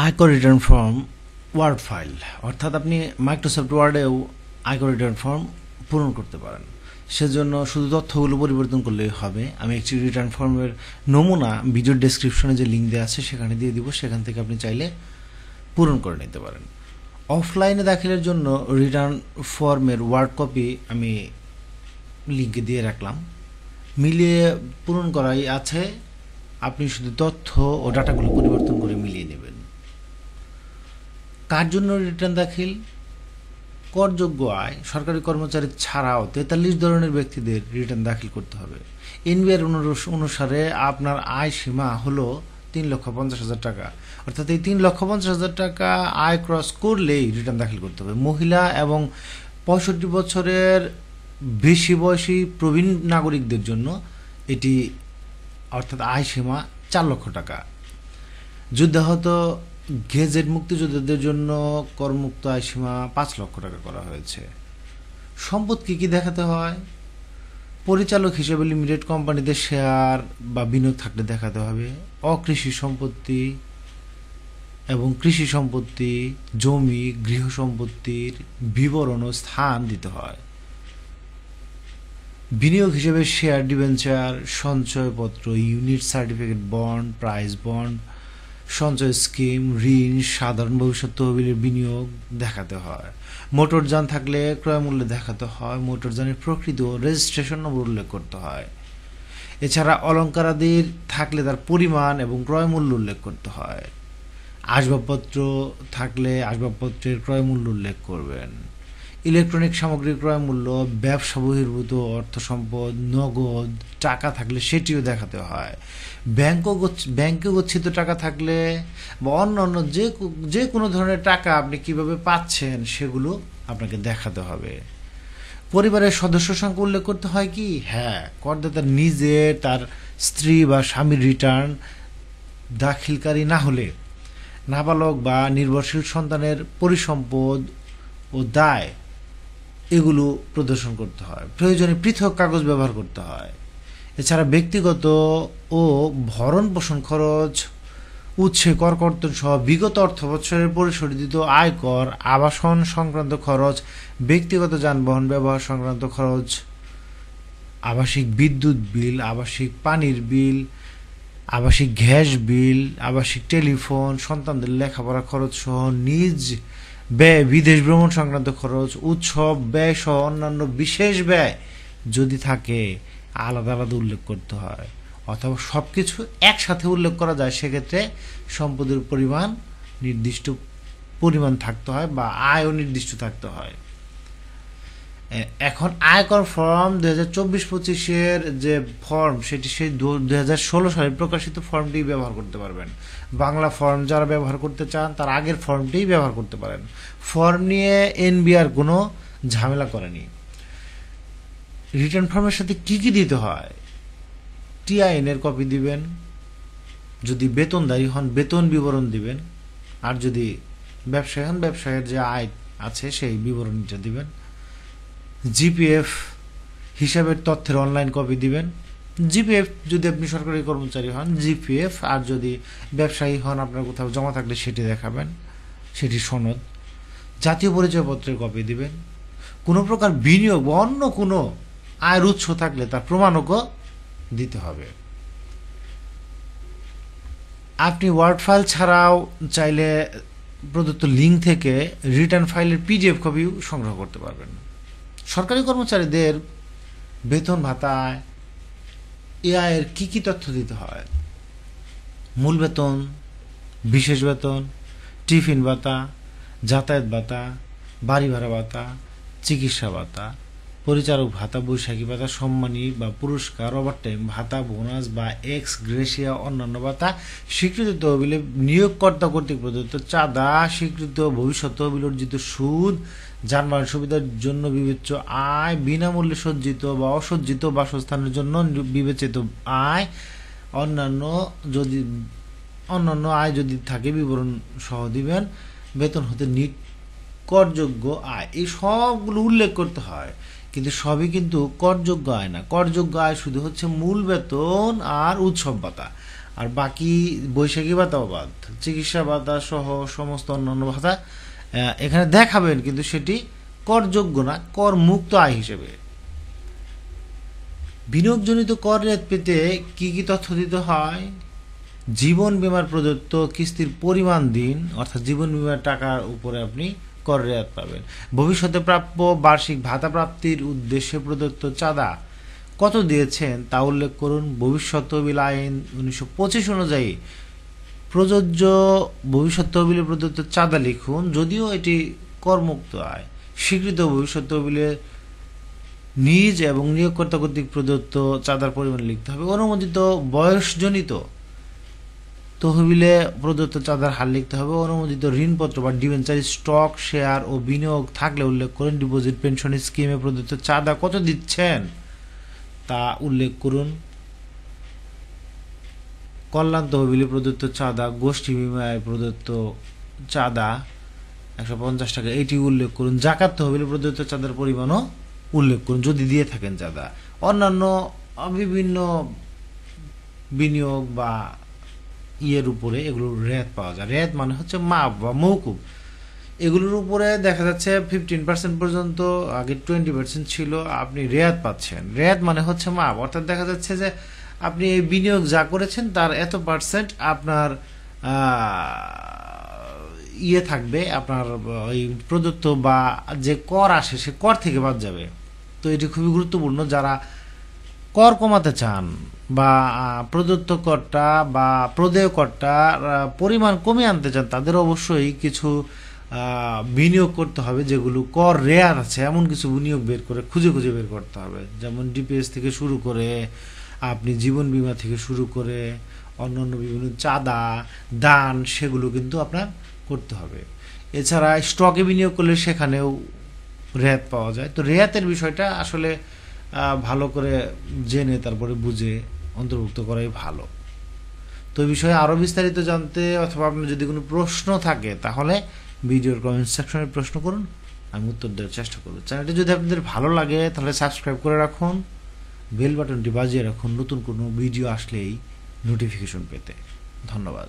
আয়কর return form word file, অর্থাৎ আপনি মাইক্রোসফট ওয়ার্ডেও আয়কর রিটার্ন ফর্ম পূরণ করতে পারেন। সেজন্য শুধু তথ্যগুলো পরিবর্তন করলেই হবে। আমি একটি রিটার্ন ফর্মের নমুনা ভিডিও ডেসক্রিপশনে যে লিঙ্ক দেওয়া আছে সেখানে দিয়ে দিব, সেখান থেকে আপনি চাইলে পূরণ করে নিতে পারেন। অফলাইনে দাখিলের জন্য রিটার্ন ফর্মের ওয়ার্ড কপি আমি লিঙ্কে দিয়ে রাখলাম, মিলিয়ে পূরণ করাই আছে। আপনি শুধু তথ্য ও ডাটাগুলো পরিবর্তন করে মিলিয়ে নেবেন। কার জন্য রিটার্ন দাখিল? করযোগ্য আয় সরকারি কর্মচারী ছাড়াও 43 ধরনের ব্যক্তিদের রিটার্ন দাখিল করতে হবে। এনবিআর অনুসারে আপনার আয় সীমা হলো 3,50,000 টাকা, অর্থাৎ এই 3,50,000 টাকা আয় ক্রস করলেই রিটার্ন দাখিল করতে হবে। মহিলা এবং 65 বছরের বেশি বয়সী প্রবীণ নাগরিকদের জন্য এটি অর্থাৎ আয় সীমা 4 লক্ষ টাকা। যুদ্ধাহত গেজেট মুক্তিযোদ্ধাদের জন্য করমুক্ত আয় সীমা 5 লক্ষ টাকা করা হয়েছে। সম্পদ কি কি দেখাতে হয়? পরিচালক হিসেবে লিমিটেড কোম্পানিতে শেয়ার বা বিনিয়োগ থাকলে দেখাতে হবে। অকৃষি সম্পত্তি এবং কৃষি সম্পত্তি, জমি, গৃহ সম্পত্তির বিবরণ ও স্থান দিতে হয়। বিনিয়োগ হিসেবে শেয়ার, ডিবেঞ্চার, সঞ্চয়পত্র, unit, certificate, bond, prize bond, সঞ্চয় স্কিম, ঋণ, সাধারণ ভবিষ্যৎ তহবিলের বিনিয়োগ দেখাতে হয়। মোটরযান থাকলে ক্রয় মূল্য দেখাতে হয়। মোটরযানের প্রকৃত ও রেজিস্ট্রেশন নম্বর উল্লেখ করতে হয়। এছাড়া অলঙ্কারাদির থাকলে তার পরিমাণ এবং ক্রয় মূল্য উল্লেখ করতে হয়। আসবাবপত্র থাকলে আসবাবপত্রের ক্রয় মূল্য উল্লেখ করবেন। ইলেকট্রনিক সামগ্রীর ক্রয় মূল্য, ব্যবসা বহির্ভূত অর্থ সম্পদ, নগদ টাকা থাকলে সেটিও দেখাতে হয়। ব্যাংকে গচ্ছিত টাকা থাকলে বা অন্যান্য যে কোনো ধরনের টাকা আপনি কিভাবে পাচ্ছেন সেগুলো আপনাকে দেখাতে হবে। পরিবারের সদস্য সংখ্যা উল্লেখ করতে হয় কি? হ্যাঁ, করদাতা নিজে, তার স্ত্রী বা স্বামীর রিটার্ন দাখিলকারী না হলে নাবালক বা নির্ভরশীল সন্তানের পরিসম্পদ ও দায় এগুলো প্রদর্শন করতে হয়। প্রয়োজনে পৃথক কাগজ ব্যবহার করতে হয়। এছাড়া ব্যক্তিগত ও ভরণ পোষণ খরচ, উৎসে করকর্তন সহ বিগত অর্থ বছরের পরিশোধিত আয়কর, আবাসন সংক্রান্ত খরচ, ব্যক্তিগত যানবাহন ব্যবহার সংক্রান্ত খরচ, আবাসিক বিদ্যুৎ বিল, আবাসিক পানির বিল, আবাসিক গ্যাস বিল, আবাসিক টেলিফোন, সন্তানদের লেখাপড়া খরচ সহ নিজ ব্যয়, বিদেশ ভ্রমণ সংক্রান্ত খরচ, উৎসব ব্যয় সহ অন্যান্য বিশেষ ব্যয় যদি থাকে আলাদা আলাদা উল্লেখ করতে হয়, অথবা সবকিছু একসাথে উল্লেখ করা যায়। সেক্ষেত্রে সম্পদের পরিমাণ নির্দিষ্ট পরিমাণ থাকতে হয় বা আয়ও নির্দিষ্ট থাকতে হয়। এখন আয়কর ফর্ম 2024-25 যে ফর্ম, সেটি সেই 2016 সালে প্রকাশিত ফর্মটি ব্যবহার করতে পারবেন। বাংলা ফর্ম যারা ব্যবহার করতে চান তার আগের ফর্মটিই ব্যবহার করতে পারেন। ফর্ম নিয়ে এনবিআর কোনো ঝামেলা করেনি। রিটার্ন ফর্মের সাথে কি কি দিতে হয়? টিআইএন এর কপি দিবেন, যদি বেতনদারী হন বেতন বিবরণ দিবেন, আর যদি ব্যবসায়ী হন ব্যবসায়ের যে আয় আছে সেই বিবরণীটা দিবেন। জিপিএফ হিসাবের তথ্যের অনলাইন কপি দিবেন। জিপিএফ যদি আপনি সরকারি কর্মচারী হন জিপিএফ, আর যদি ব্যবসায়ী হন আপনার কোথাও জমা থাকলে সেটি দেখাবেন, সেটি সনদ। জাতীয় পরিচয়পত্রের কপি দিবেন। কোনো প্রকার বিনিয়োগ বা অন্য কোনো আয়ের উৎস থাকলে তার প্রমাণকও দিতে হবে। আপনি ওয়ার্ড ফাইল ছাড়াও চাইলে প্রদত্ত লিঙ্ক থেকে রিটার্ন ফাইলের পিডিএফ কপিও সংগ্রহ করতে পারবেন। সরকারি কর্মচারীদের বেতন ভাতায় এআইয়ের কি কি তথ্য দিতে হয়? মূল বেতন, বিশেষ বেতন, টিফিন ভাতা, যাতায়াত ভাতা, বাড়ি ভাড়া ভাতা, চিকিৎসা ভাতা, পরিচারক ভাতা, বৈশাখী ভাতা, সম্মানী বা পুরস্কার, ওভারটাইম ভাতা, বোনাস বা এক্স গ্রেসিয়া, অন্যান্য ভাতা, স্বীকৃত তহবিলে নিয়োগকর্তা কর্তৃক প্রদত্ত চাঁদা, স্বীকৃত ভবিষ্যৎ তহবিল অর্জিত সুদ, যানবাহন সুবিধার জন্য বিবেচ্য আয়, বিনামূল্যে সজ্জিত বা অসজ্জিত বাসস্থানের জন্য বিবেচিত আয়, অন্যান্য আয় যদি থাকে বিবরণ সহ দিবেন। বেতন হতে করযোগ্য আয়, এই সবগুলো উল্লেখ করতে হয়, কিন্তু সবই কিন্তু করযোগ্য আয় না। করযোগ্য আয় শুধু হচ্ছে মূল বেতন আর উৎসব ভাতা, আর বাকি বৈশাখী ভাতা বাদ, চিকিৎসা ভাতা সহ সমস্ত অন্যান্য ভাতা এখানে দেখাবেন, কিন্তু সেটি করযোগ্য না, কর মুক্ত আয় হিসেবে। বিনিয়োগজনিত কর রেয়াত পেতে কি কি তথ্য দিতে হয়? জীবন বীমার প্রদত্ত কিস্তির পরিমাণ দিন, অর্থাৎ জীবন বীমার টাকার উপরে আপনি কর রেয়াত পাবেন। ভবিষ্যতে প্রাপ্য বার্ষিক ভাতা প্রাপ্তির উদ্দেশ্যে প্রদত্ত চাঁদা কত দিয়েছেন তা উল্লেখ করুন। ভবিষ্যৎ তহবিল আইন 1925 অনুযায়ী প্রযোজ্য ভবিষ্যৎ তহবিলে প্রদত্ত চাঁদা লিখুন, যদিও এটি করমুক্ত আয়। স্বীকৃত ভবিষ্যৎ তহবিলে নিজ এবং নিয়োগকর্তা কর্তৃক প্রদত্ত চাঁদার পরিমাণ লিখতে হবে। অনুমোদিত বয়সজনিত তহবিলে প্রদত্ত চাঁদার হার লিখতে হবে। অনুমোদিত ঋণপত্র বা ডিবেঞ্চার, স্টক, শেয়ার ও বিনিয়োগ থাকলে উল্লেখ করুন। ডিপোজিট পেনশন স্কিমে প্রদত্ত চাঁদা কত দিচ্ছেন তা উল্লেখ করুন। কল্যাণ তহবিলে প্রদত্ত চাঁদা, গোষ্ঠী বিমায় প্রদত্ত চাঁদা 150 টাকা, এটি উল্লেখ করুন। জাকাত তহবিলে প্রদত্ত চাঁদার পরিমাণও উল্লেখ করুন যদি দিয়ে থাকেন চাঁদা। অন্যান্য বিভিন্ন বিনিয়োগ বা ইয়ের উপরে এগুলো রেয়াত পাওয়া যায়। রেয়াত মানে হচ্ছে মাপ বা মওকুফ, এগুলোর উপরে দেখা যাচ্ছে 15% পর্যন্ত, আগে 20% ছিল, আপনি রেয়াত পাচ্ছেন। রেয়াত মানে হচ্ছে মাপ, অর্থাৎ দেখা যাচ্ছে যে আপনি এই বিনিয়োগ যা করেছেন তার এত পার্সেন্ট আপনার ইয়ে থাকবে, আপনার ওই প্রদত্ত বা যে কর আসে সে কর থেকে বাদ যাবে। তো এটি খুবই গুরুত্বপূর্ণ। যারা কর কমাতে চান বা প্রদত্ত করটা বা প্রদেয় করটার পরিমাণ কমিয়ে আনতে চান, তাদের অবশ্যই কিছু বিনিয়োগ করতে হবে যেগুলো কর রেয়ার আছে, এমন কিছু বিনিয়োগ বের করে খুঁজে খুঁজে বের করতে হবে। যেমন ডিপিএস থেকে শুরু করে আপনি জীবন বীমা থেকে শুরু করে অন্যান্য বিভিন্ন চাঁদা, দান, সেগুলো কিন্তু আপনার করতে হবে। এছাড়া স্টকে বিনিয়োগ করলে সেখানেও রেয়াত পাওয়া যায়। তো রেয়াতের বিষয়টা আসলে ভালো করে জেনে তারপরে বুঝে অন্তর্ভুক্ত করাই ভালো। তো এই বিষয়ে আরও বিস্তারিত জানতে অথবা আপনার যদি কোনো প্রশ্ন থাকে তাহলে ভিডিওর কমেন্ট সেকশনে প্রশ্ন করুন, আমি উত্তর দেওয়ার চেষ্টা করব। চ্যানেলটি যদি আপনাদের ভালো লাগে তাহলে সাবস্ক্রাইব করে রাখুন, বেল বাটনটি বাজিয়ে রাখুন নতুন কোনো ভিডিও আসলেই নোটিফিকেশন পেতে। ধন্যবাদ।